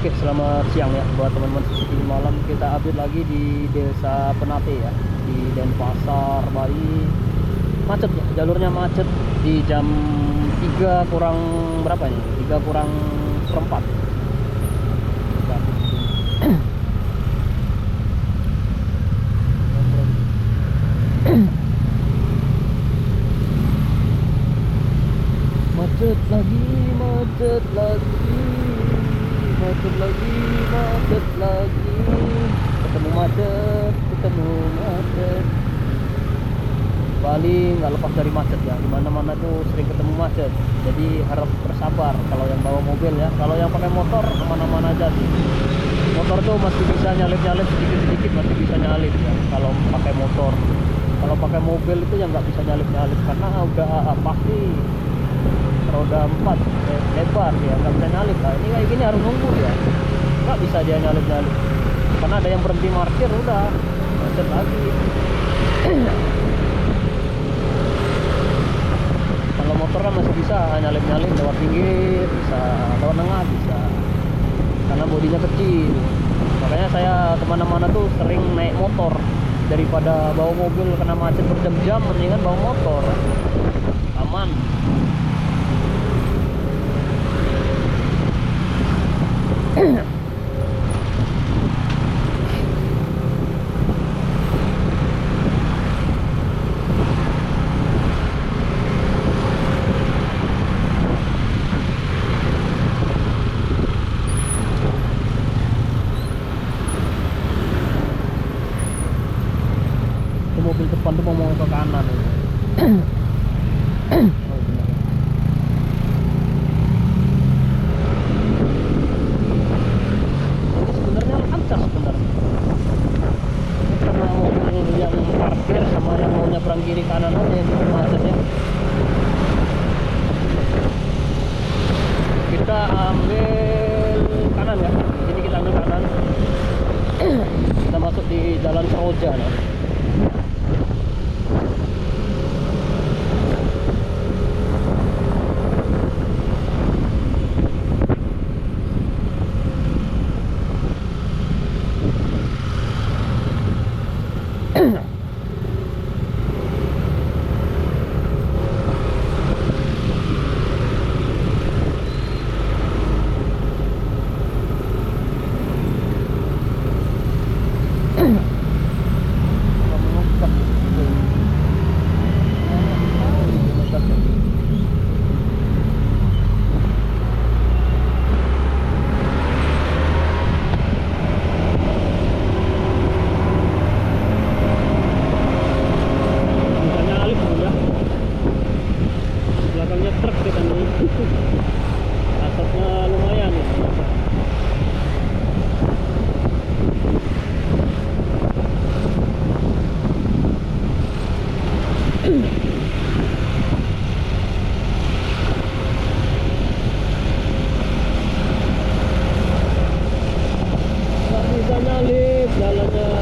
Oke, selamat siang ya buat teman-teman. Ini malam kita update lagi di Desa Penate ya, di Denpasar, Bali. Macet ya, jalurnya macet di jam 3 kurang berapa ini? 3 kurang seperempat. Macet lagi, macet lagi, macet lagi, macet lagi. Ketemu macet, ketemu macet. Bali nggak lepas dari macet ya, dimana-mana tuh sering ketemu macet. Jadi harap bersabar kalau yang bawa mobil ya. Kalau yang pakai motor kemana-mana aja sih. Motor tuh masih bisa nyalip-nyalip sedikit-sedikit, masih bisa nyalip ya kalau pakai motor. Kalau pakai mobil itu yang nggak bisa nyalip-nyalip karena udah pasti roda 4 lebar ya, nggak bisa nyalip lah. Ini kayak gini harus nunggu ya, nggak bisa dia nyalip-nyalip karena ada yang berhenti parkir, udah macet lagi. Kalau motor kan masih bisa nyalip-nyalip lewat pinggir, bisa lewat tengah, bisa karena bodinya kecil. Makanya saya kemana-mana tuh sering naik motor daripada bawa mobil kena macet berjam-jam. Mendingan bawa motor, aman. Itu mobil depan tuh mau ke kanan. Oh, benar. Ini sebenarnya lancar sebenarnya. Karena mobil yang parkir sama yang mau nyebrang kiri kanan aja yang bikin macetnya. Kita ambil kanan ya. Ini kita ambil kanan. Kita masuk di Jalan Seroja ya. Belakangnya truk kita nih. Asapnya lumayan ya. Nggak bisa nyalip, jalannya